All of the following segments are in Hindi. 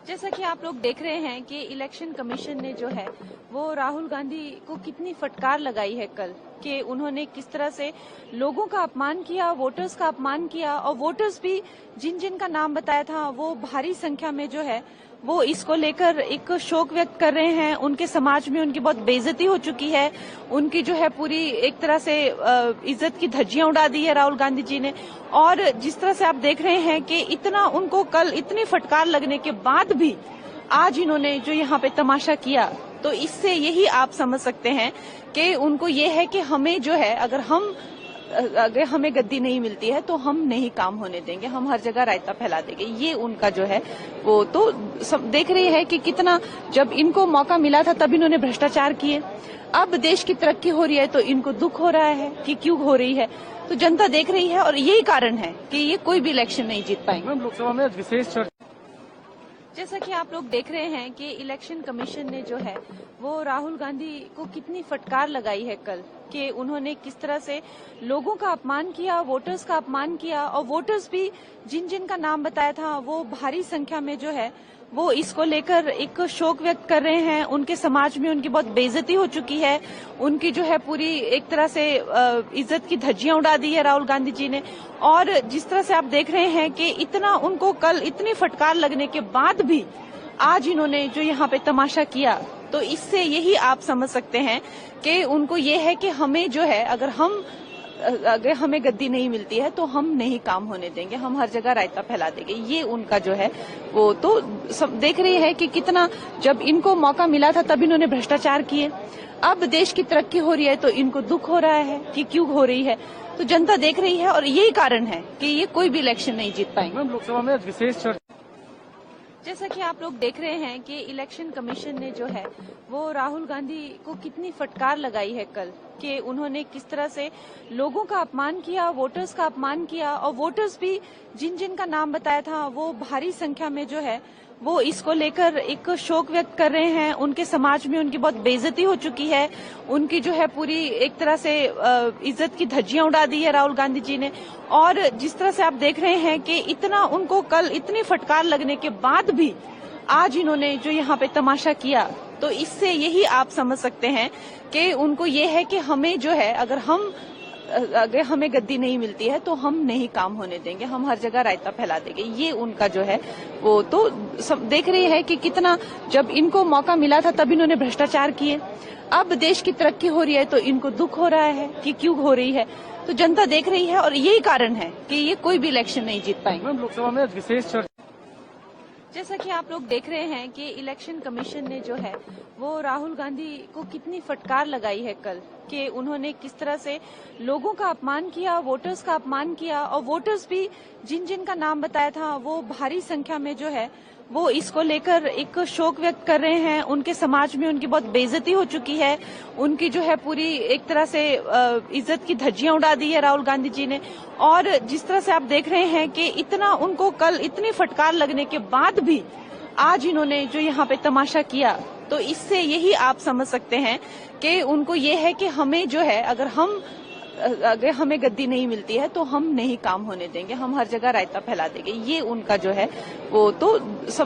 जैसा कि आप लोग देख रहे हैं कि इलेक्शन कमीशन ने जो है वो राहुल गांधी को कितनी फटकार लगाई है कल कि उन्होंने किस तरह से लोगों का अपमान किया, वोटर्स का अपमान किया और वोटर्स भी जिन जिन का नाम बताया था वो भारी संख्या में जो है वो इसको लेकर एक शोक व्यक्त कर रहे हैं। उनके समाज में उनकी बहुत बेइज्जती हो चुकी है, उनकी जो है पूरी एक तरह से इज्जत की धज्जियां उड़ा दी है राहुल गांधी जी ने। और जिस तरह से आप देख रहे हैं कि इतना उनको कल इतनी फटकार लगने के बाद भी आज इन्होंने जो यहाँ पे तमाशा किया, तो इससे यही आप समझ सकते हैं कि उनको ये है कि हमें जो है अगर हमें गद्दी नहीं मिलती है तो हम नहीं काम होने देंगे, हम हर जगह रायता फैला देंगे। ये उनका जो है वो तो देख रही है कि कितना जब इनको मौका मिला था तब इन्होंने भ्रष्टाचार किए। अब देश की तरक्की हो रही है तो इनको दुख हो रहा है कि क्यों हो रही है, तो जनता देख रही है और यही कारण है कि ये कोई भी इलेक्शन नहीं जीत पाएंगे। लोकसभा में विशेष चर्चा जैसा कि आप लोग देख रहे हैं कि इलेक्शन कमीशन ने जो है वो राहुल गांधी को कितनी फटकार लगाई है कल कि उन्होंने किस तरह से लोगों का अपमान किया, वोटर्स का अपमान किया और वोटर्स भी जिन जिन का नाम बताया था वो भारी संख्या में जो है वो इसको लेकर एक शोक व्यक्त कर रहे हैं। उनके समाज में उनकी बहुत बेइज्जती हो चुकी है, उनकी जो है पूरी एक तरह से इज्जत की धज्जियां उड़ा दी है राहुल गांधी जी ने। और जिस तरह से आप देख रहे हैं कि इतना उनको कल इतनी फटकार लगने के बाद भी आज इन्होंने जो यहाँ पे तमाशा किया, तो इससे यही आप समझ सकते हैं कि उनको ये है कि हमें जो है अगर हमें गद्दी नहीं मिलती है तो हम नहीं काम होने देंगे, हम हर जगह रायता फैला देंगे। ये उनका जो है वो तो देख रही है कि कितना जब इनको मौका मिला था तब इन्होंने भ्रष्टाचार किए। अब देश की तरक्की हो रही है तो इनको दुख हो रहा है कि क्यों हो रही है, तो जनता देख रही है और यही कारण है कि ये कोई भी इलेक्शन नहीं जीत पाएंगे। लोकसभा में विशेष चर्चा जैसा कि आप लोग देख रहे हैं कि इलेक्शन कमीशन ने जो है वो राहुल गांधी को कितनी फटकार लगाई है कल कि उन्होंने किस तरह से लोगों का अपमान किया, वोटर्स का अपमान किया और वोटर्स भी जिन जिन का नाम बताया था वो भारी संख्या में जो है वो इसको लेकर एक शोक व्यक्त कर रहे हैं। उनके समाज में उनकी बहुत बेइज्जती हो चुकी है, उनकी जो है पूरी एक तरह से इज्जत की धज्जियां उड़ा दी है राहुल गांधी जी ने। और जिस तरह से आप देख रहे हैं कि इतना उनको कल इतनी फटकार लगने के बाद भी आज इन्होंने जो यहाँ पे तमाशा किया, तो इससे यही आप समझ सकते हैं कि उनको ये है कि हमें जो है अगर हमें गद्दी नहीं मिलती है तो हम नहीं काम होने देंगे, हम हर जगह रायता फैला देंगे। ये उनका जो है वो तो देख रही है कि कितना जब इनको मौका मिला था तब इन्होंने भ्रष्टाचार किए। अब देश की तरक्की हो रही है तो इनको दुख हो रहा है कि क्यों हो रही है, तो जनता देख रही है और यही कारण है कि ये कोई भी इलेक्शन नहीं जीत पाएंगे। लोकसभा में विशेष चर्चा जैसा कि आप लोग देख रहे हैं कि इलेक्शन कमीशन ने जो है वो राहुल गांधी को कितनी फटकार लगाई है कल कि उन्होंने किस तरह से लोगों का अपमान किया, वोटर्स का अपमान किया और वोटर्स भी जिन जिन का नाम बताया था वो भारी संख्या में जो है वो इसको लेकर एक शोक व्यक्त कर रहे हैं। उनके समाज में उनकी बहुत बेइज्जती हो चुकी है, उनकी जो है पूरी एक तरह से इज्जत की धज्जियां उड़ा दी है राहुल गांधी जी ने। और जिस तरह से आप देख रहे हैं कि इतना उनको कल इतनी फटकार लगने के बाद भी आज इन्होंने जो यहाँ पे तमाशा किया, तो इससे यही आप समझ सकते हैं कि उनको ये है कि हमें जो है अगर हमें गद्दी नहीं मिलती है तो हम नहीं काम होने देंगे, हम हर जगह रायता फैला देंगे। ये उनका जो है वो तो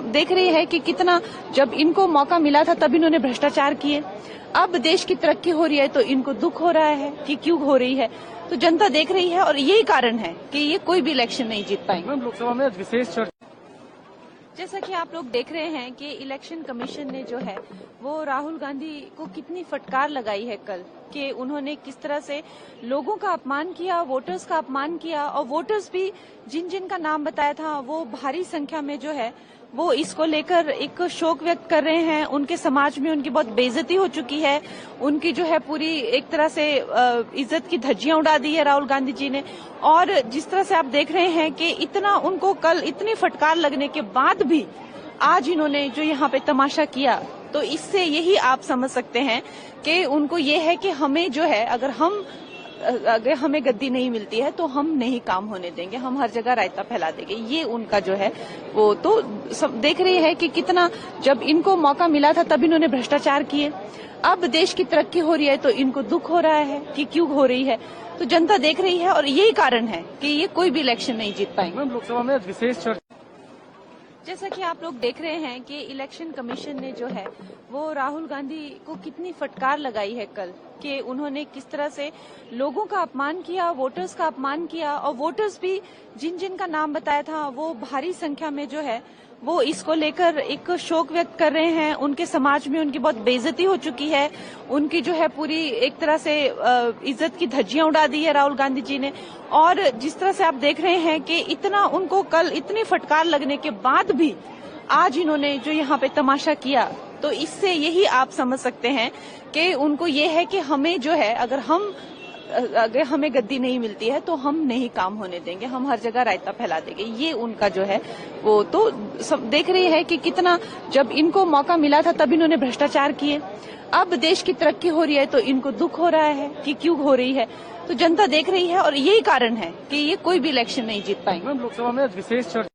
देख रही है कि कितना जब इनको मौका मिला था तब इन्होंने भ्रष्टाचार किए। अब देश की तरक्की हो रही है तो इनको दुख हो रहा है कि क्यों हो रही है, तो जनता देख रही है और यही कारण है कि ये कोई भी इलेक्शन नहीं जीत पाएंगे। लोकसभा में विशेष चर्चा जैसा कि आप लोग देख रहे हैं कि इलेक्शन कमीशन ने जो है वो राहुल गांधी को कितनी फटकार लगाई है कल कि उन्होंने किस तरह से लोगों का अपमान किया, वोटर्स का अपमान किया और वोटर्स भी जिन जिन का नाम बताया था वो भारी संख्या में जो है वो इसको लेकर एक शोक व्यक्त कर रहे हैं। उनके समाज में उनकी बहुत बेइज्जती हो चुकी है, उनकी जो है पूरी एक तरह से इज्जत की धज्जियां उड़ा दी है राहुल गांधी जी ने। और जिस तरह से आप देख रहे हैं कि इतना उनको कल इतनी फटकार लगने के बाद भी आज इन्होंने जो यहाँ पे तमाशा किया, तो इससे यही आप समझ सकते हैं कि उनको ये है कि हमें जो है अगर हमें गद्दी नहीं मिलती है तो हम नहीं काम होने देंगे, हम हर जगह रायता फैला देंगे। ये उनका जो है वो तो देख रही है कि कितना जब इनको मौका मिला था तब इन्होंने भ्रष्टाचार किए। अब देश की तरक्की हो रही है तो इनको दुख हो रहा है कि क्यों हो रही है, तो जनता देख रही है और यही कारण है कि ये कोई भी इलेक्शन नहीं जीत पाएंगे। लोकसभा में विशेष चर्चा जैसा कि आप लोग देख रहे हैं कि इलेक्शन कमीशन ने जो है वो राहुल गांधी को कितनी फटकार लगाई है कल कि उन्होंने किस तरह से लोगों का अपमान किया, वोटर्स का अपमान किया और वोटर्स भी जिन जिन का नाम बताया था वो भारी संख्या में जो है वो इसको लेकर एक शोक व्यक्त कर रहे हैं। उनके समाज में उनकी बहुत बेइज्जती हो चुकी है, उनकी जो है पूरी एक तरह से इज्जत की धज्जियां उड़ा दी है राहुल गांधी जी ने। और जिस तरह से आप देख रहे हैं कि इतना उनको कल इतनी फटकार लगने के बाद भी आज इन्होंने जो यहाँ पे तमाशा किया, तो इससे यही आप समझ सकते हैं कि उनको ये है कि हमें जो है अगर हमें गद्दी नहीं मिलती है तो हम नहीं काम होने देंगे, हम हर जगह रायता फैला देंगे। ये उनका जो है वो तो देख रही है कि कितना जब इनको मौका मिला था तब इन्होंने भ्रष्टाचार किए, अब देश की तरक्की हो रही है तो इनको दुख हो रहा है कि क्यों हो रही है। तो जनता देख रही है और यही कारण है कि ये कोई भी इलेक्शन नहीं जीत पाएंगे। लोकसभा में विशेष चर्चा